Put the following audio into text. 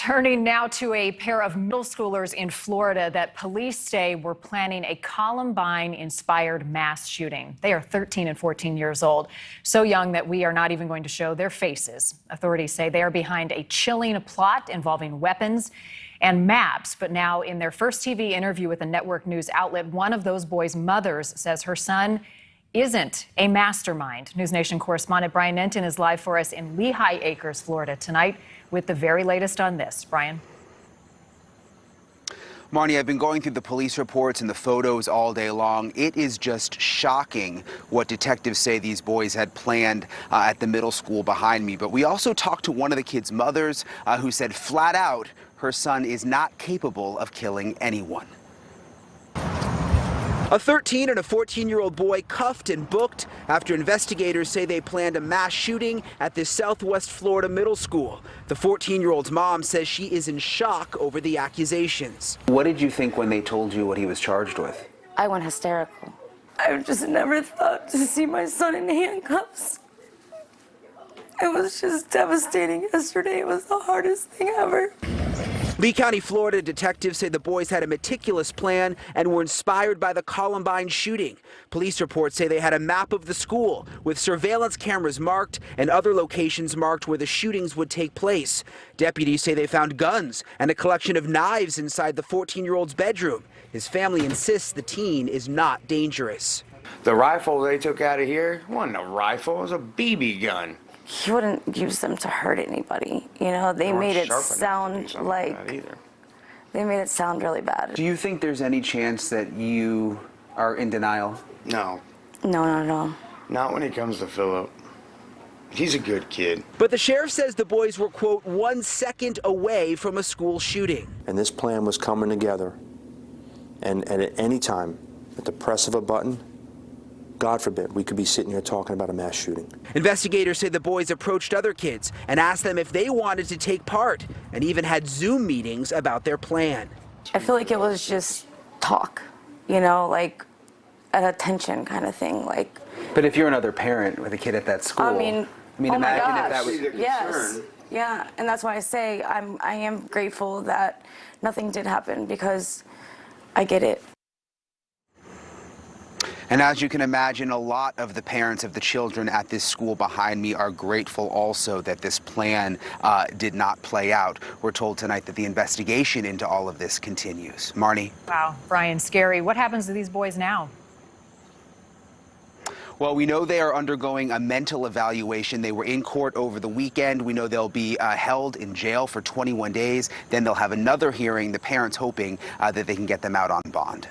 Turning now to a pair of middle schoolers in Florida that police say were planning a Columbine-inspired mass shooting. They are 13 and 14 years old, so young that we are not even going to show their faces. Authorities say they are behind a chilling plot involving weapons and maps. But now, in their first TV interview with a network news outlet, one of those boys' mothers says her son isn't a mastermind. NewsNation correspondent Brian Nenton is live for us in Lehigh Acres, Florida tonight with the very latest on this. Brian. Marnie, I've been going through the police reports and the photos all day long. It is just shocking what detectives say these boys had planned at the middle school behind me. But we also talked to one of the kids' mothers who said flat out her son is not capable of killing anyone. A 13 and a 14-year-old boy cuffed and booked after investigators say they planned a mass shooting at this Southwest Florida middle school. The 14-year-old's mom says she is in shock over the accusations. What did you think when they told you what he was charged with? I went hysterical. I just never thought to see my son in handcuffs. It was just devastating yesterday. It was the hardest thing ever. Lee County, Florida detectives say the boys had a meticulous plan and were inspired by the Columbine shooting. Police reports say they had a map of the school with surveillance cameras marked and other locations marked where the shootings would take place. Deputies say they found guns and a collection of knives inside the 14-year-old's bedroom. His family insists the teen is not dangerous. The rifle they took out of here wasn't a rifle, it was a BB gun. He wouldn't use them to hurt anybody. You know, they made it sound like, they made it sound really bad. Do you think there's any chance that you are in denial? No. No, not at all. Not when it comes to Philip. He's a good kid. But the sheriff says the boys were, quote, 1 second away from a school shooting. And this plan was coming together. And at any time, at the press of a button, God forbid, we could be sitting here talking about a mass shooting. Investigators say the boys approached other kids and asked them if they wanted to take part, and even had Zoom meetings about their plan. I feel like it was just talk, you know, like an attention kind of thing. Like. But if you're another parent with a kid at that school, I mean oh imagine my gosh. if that was your concern. Yes, yeah, and that's why I say I am grateful that nothing did happen, because I get it. And as you can imagine, a lot of the parents of the children at this school behind me are grateful also that this plan did not play out. We're told tonight that the investigation into all of this continues. Marnie? Wow, Brian, scary. What happens to these boys now? Well, we know they are undergoing a mental evaluation. They were in court over the weekend. We know they'll be held in jail for 21 days. Then they'll have another hearing, the parents hoping that they can get them out on bond.